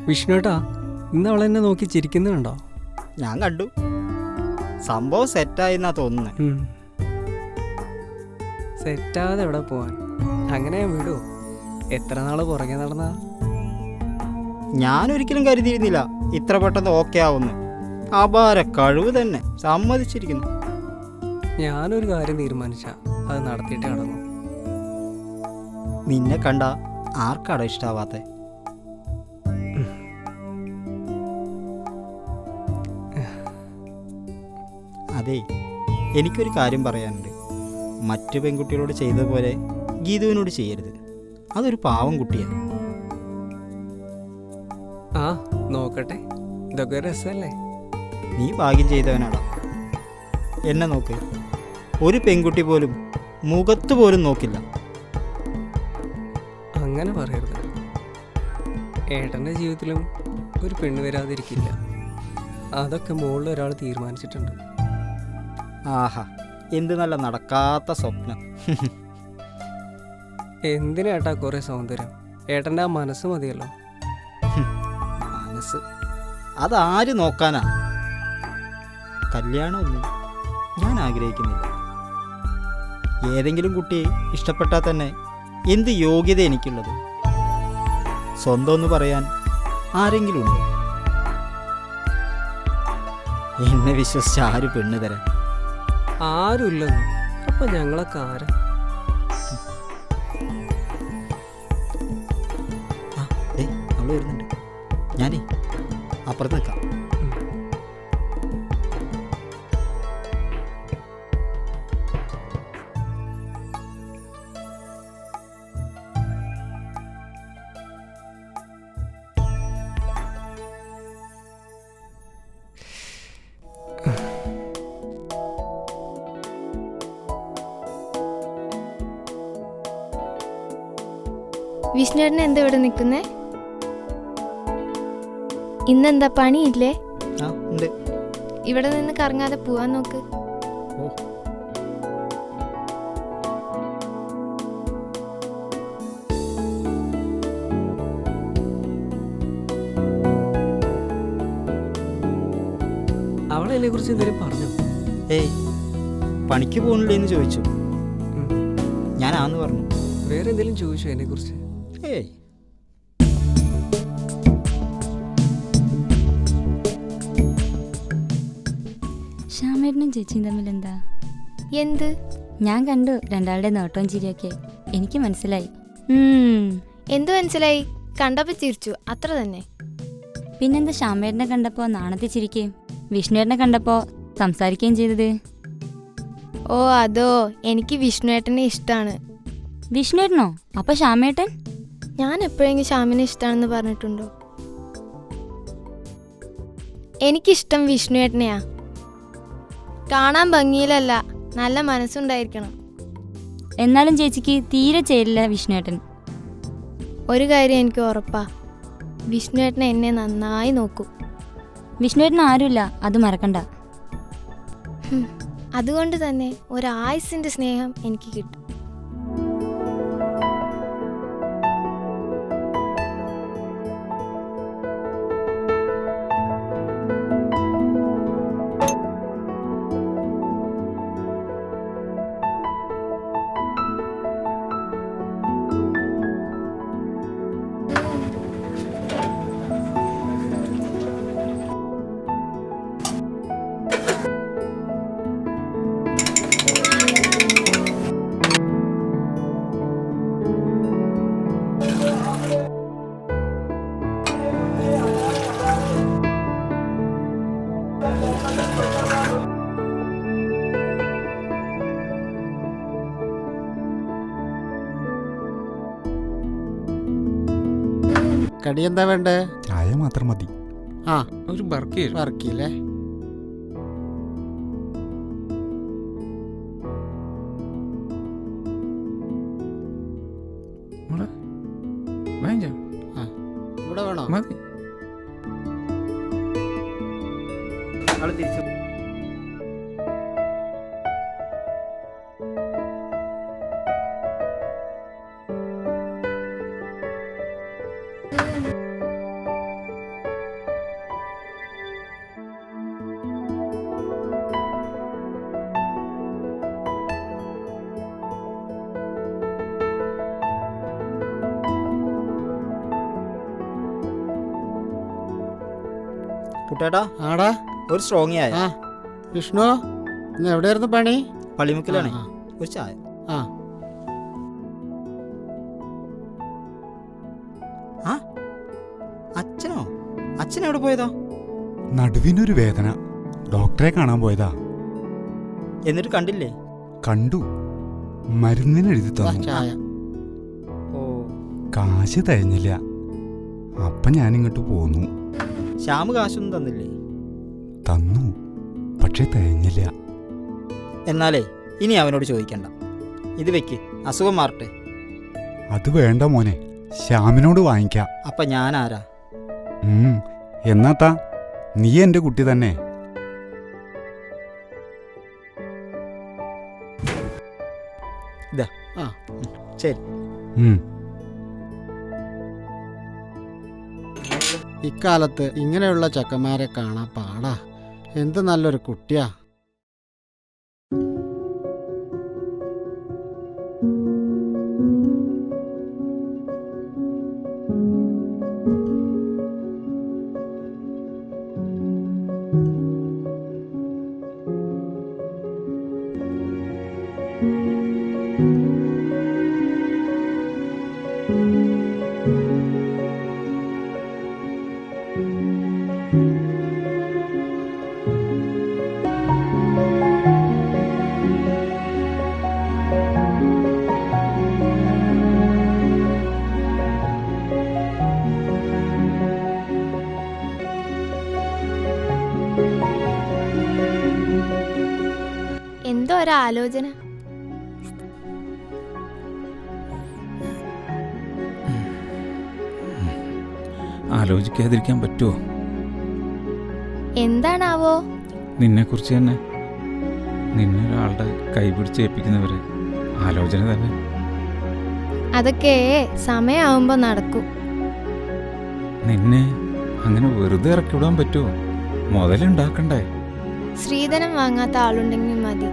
വിഷ്ണുട്ടാ, ഇന്ന് അവളെന്നെ നോക്കി ചിരിക്കുന്നുണ്ടോ? ഞാൻ കണ്ടു. സംഭവം സെറ്റായിന്നാ തോന്നുന്നത്. സെറ്റാതെ എവിടെ പോവാൻ? അങ്ങനെ വിടൂ. എത്ര നാള് പുറകെ നടന്നാ? ഞാനൊരിക്കലും കരുതിയിരുന്നില്ല ഇത്ര പെട്ടെന്ന് ഓക്കെ ആവുന്നു. അപാര കഴിവ് തന്നെ, സമ്മതിച്ചിരിക്കുന്നു. ഞാനൊരു കാര്യം തീരുമാനിച്ച അത് നടത്തിയിട്ടേ അടങ്ങും. നിന്നെ കണ്ട ആർക്കാടാ ഇഷ്ടാവാത്തെ? അതെ, എനിക്കൊരു കാര്യം പറയാനുണ്ട്. മറ്റു പെൺകുട്ടികളോട് ചെയ്തതുപോലെ ഗീതുവിനോട് ചെയ്യരുത്. അതൊരു പാവം കുട്ടിയാണ്. ആ നോക്കട്ടെ, ഇതൊക്കെ രസമല്ലേ? നീ ഭാഗ്യം ചെയ്തവനാടാ. എന്നെ നോക്ക്, ഒരു പെൺകുട്ടി പോലും മുഖത്ത് പോലും നോക്കില്ല. അങ്ങനെ പറയരുത്. ഏട്ടൻ്റെ ജീവിതത്തിലും ഒരു പെണ്ണ് വരാതിരിക്കില്ല. അതൊക്കെ മുകളിൽ ഒരാൾ തീരുമാനിച്ചിട്ടുണ്ട്. ആഹാ, എന്ത് നല്ല നടക്കാത്ത സ്വപ്നം. എന്തിനേട്ടാ കുറെ സൗന്ദര്യം? ഏട്ടൻ്റെ ആ മനസ്സ് മതിയല്ലോ. മനസ്സ് അതാര് നോക്കാനാ? കല്യാണമൊന്നും ഞാൻ ആഗ്രഹിക്കുന്നില്ല. ഏതെങ്കിലും കുട്ടിയെ ഇഷ്ടപ്പെട്ടാൽ തന്നെ എന്ത് യോഗ്യത എനിക്കുള്ളത്? സ്വന്തം എന്ന് പറയാൻ ആരെങ്കിലും ഉണ്ടോ? എന്നെ വിശ്വസിച്ച് ആര് പെണ്ണ് തരാൻ? ആരുമില്ലെന്നു. അപ്പൊ ഞങ്ങളൊക്കെ ആരാ? അവള് വരുന്നുണ്ട്. ഞാനേ അപ്പുറത്ത് നിൽക്കാം. വിഷ്ണുവേട്ടൻ എന്താ ഇവിടെ നിൽക്കുന്നേ? ഇന്നെന്താ പണിയില്ലേ? ഇവിടെ നിന്ന് കറങ്ങാതെ പോവാൻ നോക്ക്. അവളെ കുറിച്ച് എന്തെങ്കിലും പറഞ്ഞു? ഏയ് പണിക്ക് പോകുന്നില്ലേന്ന് ചോദിച്ചു. ഉം. ഞാൻ ആന്ന് പറഞ്ഞു. വേറെ എന്തെങ്കിലും ചോദിച്ചോ എന്നെക്കുറിച്ച്? ഏയ് ശ്യാമേട്ടനും ചേച്ചിയും തമ്മിൽ എന്താ? എന്ത്? ഞാൻ കണ്ടു രണ്ടാളുടെ നോട്ടവും ചിരിയൊക്കെ. എനിക്ക് മനസ്സിലായി. എന്ത് മനസ്സിലായി? കണ്ടപ്പോ ചിരിച്ചു, അത്ര തന്നെ. പിന്നെന്താ ശ്യാമേട്ടനെ കണ്ടപ്പോൾ നാണത്തിൽ ചിരിക്കുകയും വിഷ്ണുവേട്ടനെ കണ്ടപ്പോൾ സംസാരിക്കുകയും ചെയ്തത്? ഓ അതോ, എനിക്ക് വിഷ്ണുവേട്ടനെ ഇഷ്ടമാണ്. വിഷ്ണുവേട്ടനോ? അപ്പൊ ശ്യാമേട്ടൻ? ഞാൻ എപ്പോഴെങ്കിലും ശ്യാമിനെ ഇഷ്ടമാണെന്ന് പറഞ്ഞിട്ടുണ്ടോ? എനിക്കിഷ്ടം വിഷ്ണുവേട്ടനെയാ. കാണാൻ ഭംഗിയിലല്ല, നല്ല മനസ്സുണ്ടായിരിക്കണം. എന്നാലും ചേച്ചിക്ക് തീരെ ചേരില്ല വിഷ്ണുവേട്ടൻ. ഒരു കാര്യം എനിക്ക് ഉറപ്പാ, വിഷ്ണുവേട്ടനെ എന്നെ നന്നായി നോക്കും. വിഷ്ണുവേട്ടൻ ആരുമില്ല, അത് മറക്കണ്ട. അതുകൊണ്ട് തന്നെ ഒരായുസിന്റെ സ്നേഹം എനിക്ക് കിട്ടും. കടി എന്താ വേണ്ടേ? ചായ മാത്രം മതി. ആ ഒരു വർക്കില്ലേ? ഇവിടെ വേണോ? മതി. ആള് തിരിച്ചു. കുട്ടേട്ടാ, ആടാ. ഒരു സ്ട്രോങ് ആയ. ആ വിഷ്ണു, ഇന്ന് എവിടെയായിരുന്നു പണി? പള്ളിമുക്കിലാണ്. ആ, ഒരു ചായ. ആ. ആ അച്ഛനോ? അച്ഛൻ എവിടെ പോയതാ? നടുവിനൊരു വേദന, ഡോക്ടറെ കാണാൻ പോയതാ. എന്നിട്ട് കണ്ടില്ലേ? കണ്ടു, മരുന്നിന് എഴുതി ദാ തന്നു. ചായ. ഓ, കാശ് തയ്ഞ്ഞില്ല. അപ്പൊ ഞാനിങ്ങോട്ട് പോന്നു. ശ്യാമ് കാശൊന്നും തന്നില്ലേ? തന്നു, പക്ഷെ തയ്ഞ്ഞില്ല. എന്നാലേ ഇനി അവനോട് ചോദിക്കണ്ട. ഇത് വെക്ക്, അസുഖം മാറട്ടെ. അത് വേണ്ട മോനെ, ശ്യാമിനോട് വാങ്ങിക്കാം. അപ്പൊ ഞാൻ ആരാ? എന്നാത്താ, നീ എന്റെ കുട്ടി തന്നെ. ഇതാ. ആ. ശരി. ഇക്കാലത്ത് ഇങ്ങനെയുള്ള ചെക്കന്മാരെ കാണാൻ പാടാ. എന്ത് നല്ലൊരു കുട്ടിയാ. എന്തോ ഒരാലോചന. ആലോചിക്കാതിരിക്കാൻ പറ്റുമോ? എന്താണാവോ? നിന്നെക്കുറിച്ച് തന്നെ. നിന്നെ ഒരാളുടെ കൈപിടിച്ച് ഏൽപ്പിക്കുന്നവര് ആലോചന തന്നെ. അതൊക്കെ സമയമാവുമ്പോ നടക്കും. നിന്നെ അങ്ങനെ വെറുതെ ഇറക്കി വിടാൻ പറ്റുമോ? മുതലുണ്ടാക്കണ്ടേ? ശ്രീധനം വാങ്ങാത്ത ആളുണ്ടെങ്കിൽ മതി.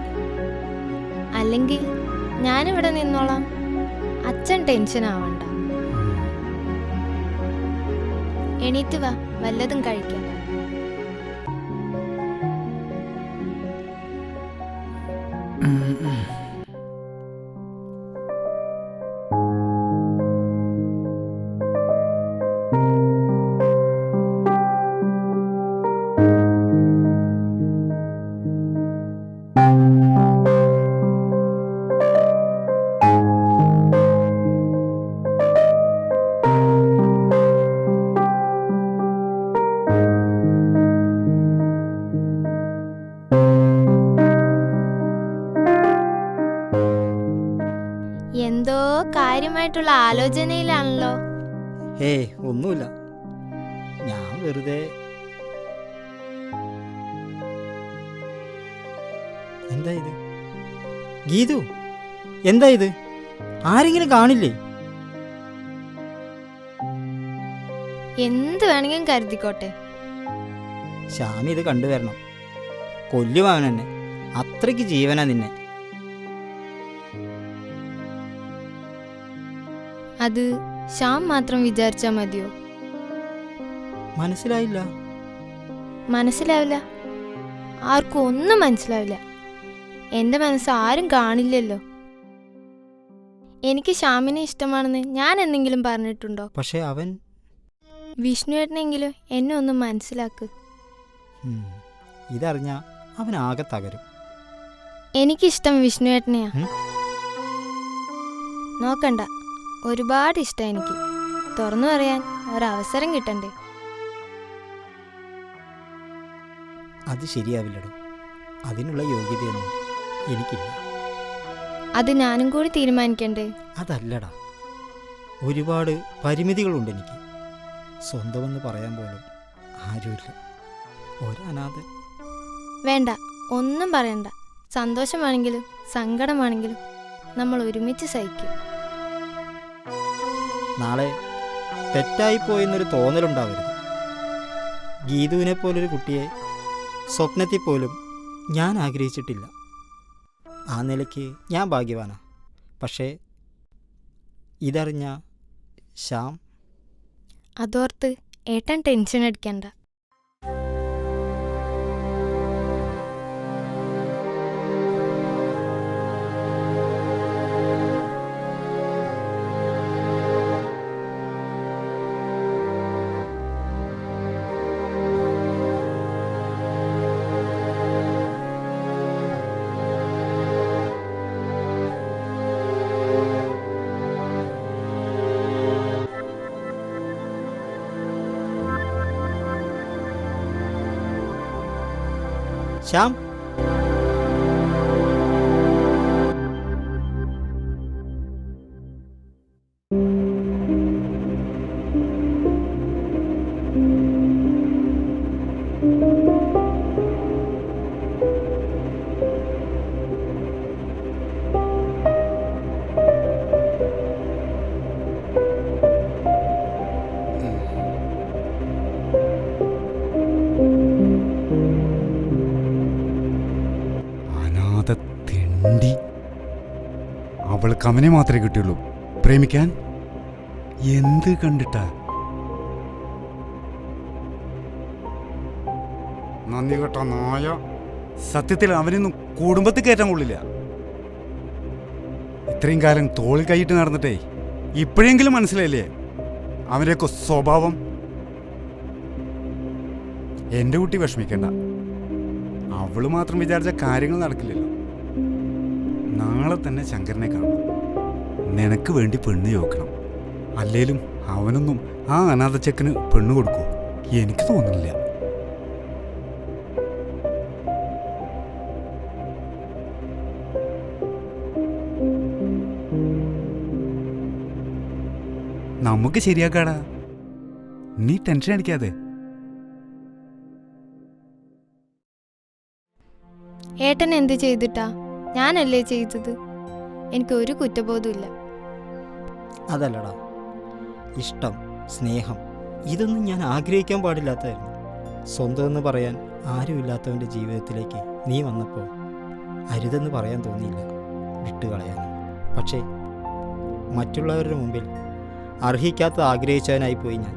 അല്ലെങ്കിൽ ഞാനിവിടെ നിന്നോളാം. അച്ഛൻ ടെൻഷൻ ആവണ്ട. എണീറ്റ് വാ, വല്ലതും കഴിക്കാം. എന്തോ കാര്യമായിട്ടുള്ള ആലോചനയിലാണല്ലോ. ഏയ് ഒന്നുമില്ല, ഞാൻ വെറുതെ. എന്താ ഇത് ഗീതു? എന്താ ഇത്? ആരെങ്കിലും കാണില്ലേ? എന്ത് വേണമെങ്കിലും കരുതിക്കോട്ടെ. ശ്യാമി ഇത് കണ്ടുവരണം. കൊല്ലുവാൻ എന്നെ. അത്രയ്ക്ക് ജീവനാ നിന്നെ. അത് ശ്യാം മാത്രം വിചാരിച്ചാ മതിയോ? മനസ്സിലായില്ല. മനസ്സിലാവില്ല. ആർക്കും ഒന്നും മനസ്സിലാവില്ല. എൻ്റെ മനസ്സ് ആരും കാണില്ലല്ലോ. എനിക്ക് ശ്യാമിനെ ഇഷ്ടമാണെന്ന് ഞാൻ എന്തെങ്കിലും പറഞ്ഞിട്ടുണ്ടോ? പക്ഷെ അവൻ വിഷ്ണുവേട്ടനെങ്കിലും എന്നെ ഒന്ന് മനസ്സിലാക്ക്. ഇതറിഞ്ഞ അവൻ ആകെ തകരും. എനിക്കിഷ്ടം വിഷ്ണുവേട്ടനെയാ. ഉം? നോക്കണ്ട, ഒരുപാട് ഇഷ്ടം എനിക്ക്. തുറന്നു പറയാൻ ഒരവസരം കിട്ടണ്ടേ? അത് ശരിയാവില്ലടോ. അതിനുള്ള യോഗ്യതയൊന്നും എനിക്കില്ല. അത് ഞാനും കൂടി തീരുമാനിക്കണ്ടേ? അതല്ലടാ, ഒരുപാട് പരിമിതികളുണ്ട് എനിക്ക്. സ്വന്തമെന്ന് പറയാൻ പോലും ആരുമില്ല. ഒരനാഥ. വേണ്ട, ഒന്നും പറയണ്ട. സന്തോഷമാണെങ്കിലും സങ്കടമാണെങ്കിലും നമ്മൾ ഒരുമിച്ച് സഹിക്കും. നാളെ തെറ്റായിപ്പോയെന്നൊരു തോന്നലുണ്ടാവരുത്. ഗീതുവിനെ പോലൊരു കുട്ടിയെ സ്വപ്നത്തിൽ പോലും ഞാൻ ആഗ്രഹിച്ചിട്ടില്ല. ആ നിലയ്ക്ക് ഞാൻ ഭാഗ്യവാനാ. പക്ഷേ ഇതറിഞ്ഞ ശ്യാം. അതോർത്ത് ഏട്ടൻ ടെൻഷൻ അടിക്കണ്ട. ശ്യാം, തെണ്ടി. അവൾക്ക് അവനെ മാത്രമേ കിട്ടിയുള്ളൂ പ്രേമിക്കാൻ. എന്ത് കണ്ടിട്ടാ? നന്ദി കേട്ട നായ. സത്യത്തിൽ അവനൊന്നും കുടുംബത്തിൽ കയറ്റാൻ കൊള്ളില്ല. ഇത്രയും കാലം തോളിൽ കൈയിട്ട് നടന്നിട്ടേ ഇപ്പോഴെങ്കിലും മനസ്സിലായില്ലേ അവൻ്റെയൊക്കെ സ്വഭാവം? എൻ്റെ കുട്ടി വിഷമിക്കണ്ട. അവള് മാത്രം വിചാരിച്ച കാര്യങ്ങൾ നടക്കില്ലല്ലോ. നാളെ തന്നെ ശങ്കരനെ കാണും. നിനക്ക് വേണ്ടി പെണ്ണ് ചോദിക്കണം. അല്ലേലും അവനൊന്നും ആ അനാഥച്ചക്കന് പെണ്ണ് കൊടുക്കൂ എനിക്ക് തോന്നുന്നില്ല. നമുക്ക് ശരിയാക്കാടാ, നീ ടെൻഷൻ അടിക്കാതെ. ഏട്ടൻ എന്ത് ചെയ്തിട്ടാ? ഞാനല്ലേ ചെയ്തത്. എനിക്ക് ഒരു കുറ്റബോധമില്ല. അതല്ലടാ, ഇഷ്ടം, സ്നേഹം ഇതൊന്നും ഞാൻ ആഗ്രഹിക്കാൻ പാടില്ലാത്തതായിരുന്നു. സ്വന്തം എന്ന് പറയാൻ ആരുമില്ലാത്തവൻ്റെ ജീവിതത്തിലേക്ക് നീ വന്നപ്പോൾ അരുതെന്ന് പറയാൻ തോന്നിയില്ല, വിട്ടുകളയാൻ. പക്ഷേ മറ്റുള്ളവരുടെ മുമ്പിൽ അർഹിക്കാത്തത് ആഗ്രഹിച്ചവനായി പോയി ഞാൻ.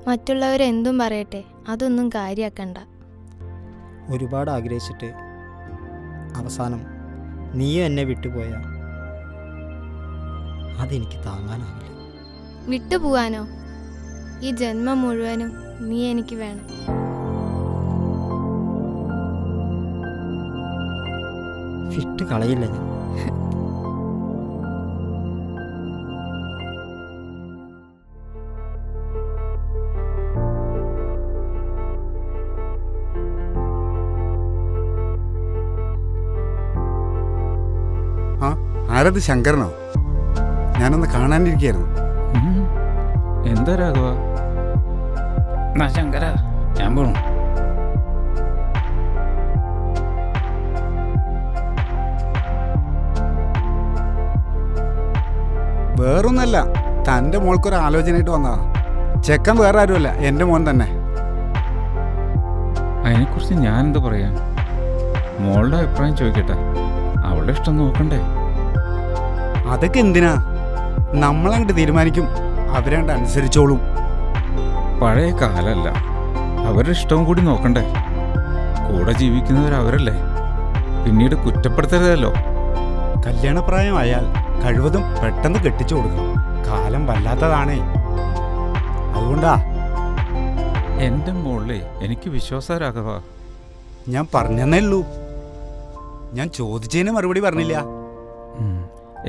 മറ്റുള്ളവരെന്തും പറയട്ടെ, അതൊന്നും കാര്യാക്കണ്ട. ഒരുപാട് ആഗ്രഹിച്ചിട്ട് അവസാനം നീയും എന്നെ വിട്ടുപോയാൽ അതെനിക്ക് താങ്ങാനാവില്ല. വിട്ടുപോവാനോ? ഈ ജന്മം മുഴുവനും നീ എനിക്ക് വേണം. വിട്ട് കളയില്ല ഞാൻ. ആ ആരത് ശങ്കരനോ? ഞാനൊന്ന് കാണാനിരിക്കായിരുന്നു. എന്താ രാഘവ? ശങ്കര, ഞാൻ പോണു. വേറൊന്നല്ല, തൻ്റെ മോൾക്കൊരു ആലോചനയായിട്ട് വന്നതാ. ചെക്കൻ വേറെ ആരുമല്ല, എൻ്റെ മോൻ തന്നെ. അതിനെക്കുറിച്ച് ഞാൻ എന്താ പറയാ? മോളുടെ അഭിപ്രായം ചോദിക്കട്ടെ, അവളുടെ ഇഷ്ടം നോക്കണ്ടേ? അതൊക്കെ എന്തിനാ? നമ്മളങ്ങോട്ട് തീരുമാനിക്കും, അവരങ്ങോട്ട് അനുസരിച്ചോളും. പഴയ കാലമല്ല, അവരുടെ ഇഷ്ടവും കൂടി നോക്കണ്ടേ? കൂടെ ജീവിക്കുന്നവരവരല്ലേ, പിന്നീട് കുറ്റപ്പെടുത്തരുതല്ലോ. കല്യാണപ്രായമായാൽ കഴിവതും പെട്ടെന്ന് കെട്ടിച്ചു കൊടുക്കണം. കാലം വല്ലാത്തതാണേ, അതുകൊണ്ടാ. എൻ്റെ മോളിലെ എനിക്ക് വിശ്വാസം രാഘവ. ഞാൻ പറഞ്ഞെന്നേ ഉള്ളൂ, ഞാൻ ചോദിച്ചതിന് മറുപടി പറഞ്ഞില്ല.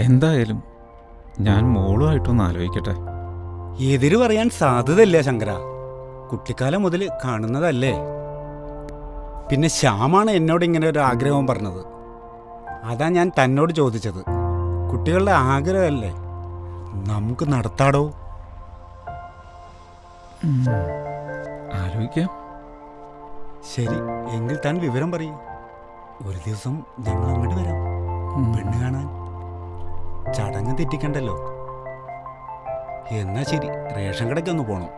എന്തായാലും ഞാൻ മോളുമായിട്ടൊന്ന് ആലോചിക്കട്ടെ. എതിര് പറയാൻ സാധ്യതയില്ല ശങ്കര, കുട്ടിക്കാലം മുതൽ കാണുന്നതല്ലേ. പിന്നെ ശ്യാമാണ് എന്നോട് ഇങ്ങനെ ഒരു ആഗ്രഹം പറഞ്ഞത്, അതാ ഞാൻ തന്നോട് ചോദിച്ചത്. കുട്ടികളുടെ ആഗ്രഹമല്ലേ, നമുക്ക് നടത്താടോ. ആലോചിക്കാം. ശരി, എങ്കിൽ താൻ വിവരം പറയും. ഒരു ദിവസം ഞങ്ങൾ അങ്ങോട്ട് വരാം, പെണ്ണ് കാണാൻ. ചടങ്ങ് തെറ്റിക്കണ്ടല്ലോ. എന്നാ ശരി, റേഷൻ കടയ്ക്കൊന്ന് പോണം.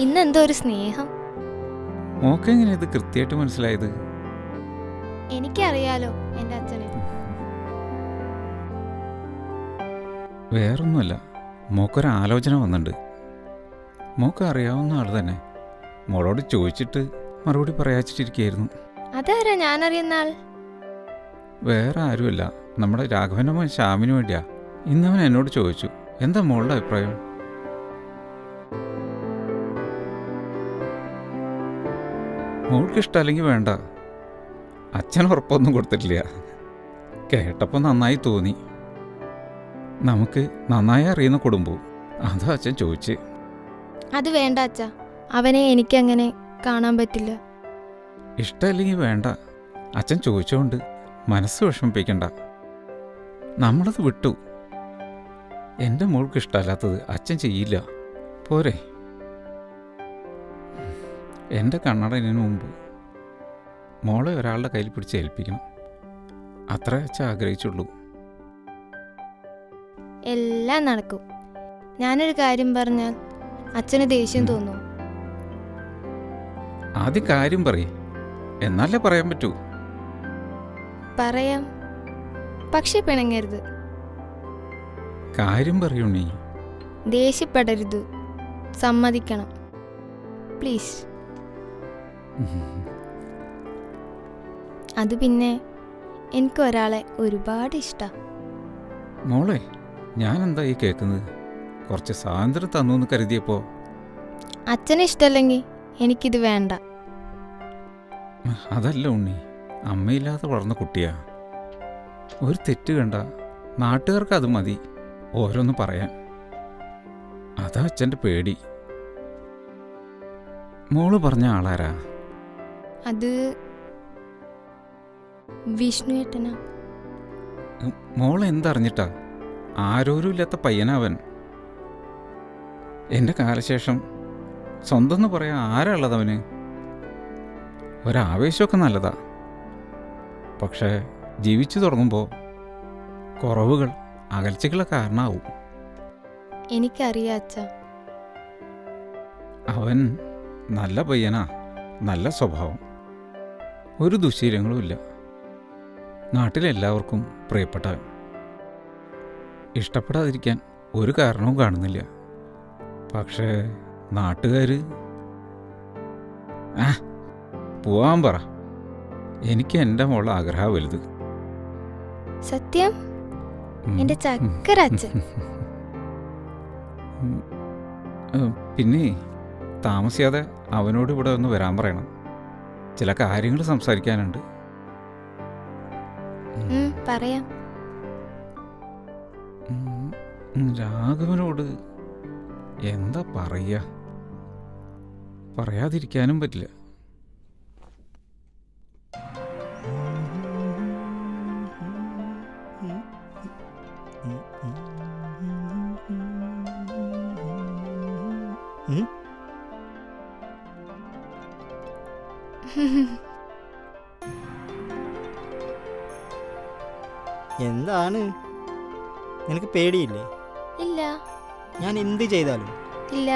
ഇന്നെന്തോ ഒരു സ്നേഹം. മോക്കെങ്ങനെ ഇത് കൃത്യമായിട്ട് മനസ്സിലായത്? എനിക്കറിയാലോ എൻ്റെ അച്ഛനെ. വേറൊന്നുമല്ല, മോക്കൊരാലോചന വന്നിട്ടുണ്ട്. മോക്ക് അറിയാവുന്ന ആൾ തന്നെ. മോളോട് ചോദിച്ചിട്ട് മറുപടി പറയാച്ചിട്ടിരിക്കുകയായിരുന്നു. അതാരാ ഞാനറിയുന്ന ആൾ? വേറെ ആരുമല്ല, നമ്മുടെ രാഘവൻ്റെ മോൻ ശ്യാമിന് വേണ്ടിയാ. ഇന്നവൻ എന്നോട് ചോദിച്ചു, എന്താ മോളുടെ അഭിപ്രായം? മോൾക്ക് ഇഷ്ടമല്ലെങ്കിൽ വേണ്ട. അച്ഛൻ ഉറപ്പൊന്നും കൊടുത്തിട്ടില്ല. കേട്ടപ്പോൾ നന്നായി തോന്നി. നമുക്ക് നന്നായി അറിയുന്ന കുടുംബവും, അതാ അച്ഛൻ ചോദിച്ച്. അത് വേണ്ട അച്ഛാ, അവനെ എനിക്കങ്ങനെ കാണാൻ പറ്റില്ല. ഇഷ്ടമല്ലെങ്കിൽ വേണ്ട. അച്ഛൻ ചോദിച്ചോണ്ട് മനസ്സ് വിഷമിപ്പിക്കണ്ട. നമ്മളത് വിട്ടു. എൻ്റെ മോൾക്ക് ഇഷ്ടമല്ലാത്തത് അച്ഛൻ ചെയ്യില്ല. പോരെ? എൻ്റെ കണ്ണടനു മുമ്പ് മോളെ ഒരാളുടെ കയ്യിൽ പിടിച്ച് ഏൽപ്പിക്കണം. അത്ര അച്ഛൻ ആഗ്രഹിച്ചുള്ളൂ. എല്ലാം നടക്കും. ഞാനൊരു കാര്യം പറഞ്ഞാൽ അച്ഛന് ദേഷ്യം തോന്നും. ആദ്യം കാര്യം പറയേ, എന്നാലേ പറയാൻ പറ്റൂ. പറയാം, പക്ഷെ പിണങ്ങരുത്. കാര്യം പറയൂ നീ. ദേഷ്യപ്പെടരുത്, സമ്മതിക്കണം പ്ലീസ്. അത് പിന്നെ എനിക്ക് ഒരാളെ ഒരുപാട് ഇഷ്ടം. മോളെ, ഞാനെന്താ ഈ കേൾക്കുന്നത്? കുറച്ച് സ്വാതന്ത്ര്യം തന്നു എന്ന് കരുതിയപ്പോൾ. അച്ഛന് ഇഷ്ടമല്ലെങ്കിൽ എനിക്കിത് വേണ്ട. അതല്ല ഉണ്ണി, അമ്മയില്ലാതെ വളർന്ന കുട്ടിയാ. ഒരു തെറ്റ് കണ്ട നാട്ടുകാർക്ക് അത് മതി ഓരോന്ന് പറയാൻ. അതാ അച്ഛൻ്റെ പേടി. മോള് പറഞ്ഞ ആളാരാ? അത് വിഷ്ണു ഏട്ടനാ. മോൾ എന്തറിഞ്ഞിട്ടാ? ആരോരും ഇല്ലാത്ത പയ്യനവൻ. എൻ്റെ കാലശേഷം സ്വന്തം എന്ന് പറയാൻ ആരാ ഉള്ളതവന്? ഒരാവേശമൊക്കെ നല്ലതാ, പക്ഷേ ജീവിച്ചു തുടങ്ങുമ്പോൾ കുറവുകൾ അകൽച്ചകളെ കാരണമാവും. എനിക്കറിയാം അച്ഛ. അവൻ നല്ല പയ്യനാ, നല്ല സ്വഭാവം, ഒരു ദുശ്ശീലങ്ങളുമില്ല. നാട്ടിലെല്ലാവർക്കും പ്രിയപ്പെട്ടവൻ. ഇഷ്ടപ്പെടാതിരിക്കാൻ ഒരു കാരണവും കാണുന്നില്ല. പക്ഷേ നാട്ടുകാർ പോവാൻ പറ. എനിക്ക് എൻ്റെ മോളുടെ ആഗ്രഹം വലുത്. സത്യം? എന്റെ ചക്കര അച്ഛൻ. പിന്നെ താമസിയാതെ അവനോട് ഇവിടെ ഒന്ന് വരാൻ പറയണം. ചില കാര്യങ്ങൾ സംസാരിക്കാനുണ്ട്. പറയാം. രാഘവനോട് എന്താ പറയുക? പറയാതിരിക്കാനും പറ്റില്ല. എന്താണ്? നിനക്ക് പേടിയില്ലേ? ഇല്ല. ഞാൻ എന്ത് ചെയ്താലും? ഇല്ല.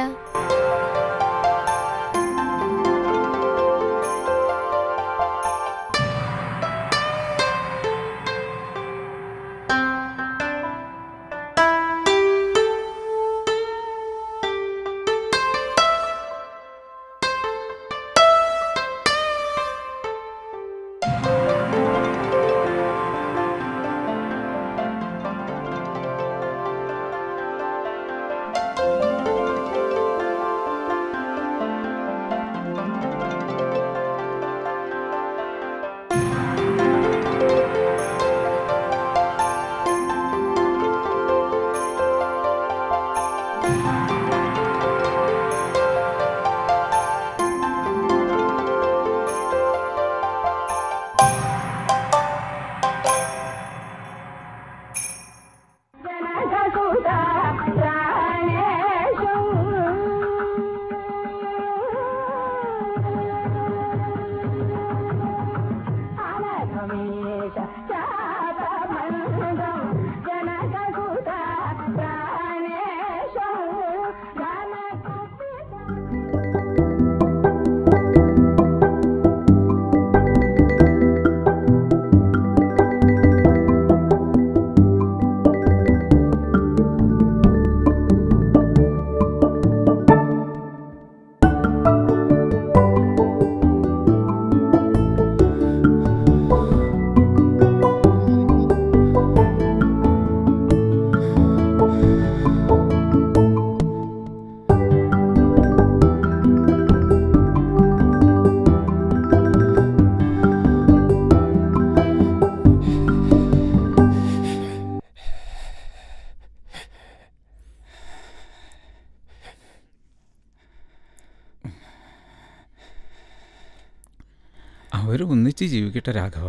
അവർ ഒന്നിച്ച് ജീവിക്കട്ടെ രാഘവ.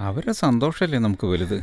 അവരുടെ സന്തോഷമല്ലേ നമുക്ക് വലുത്.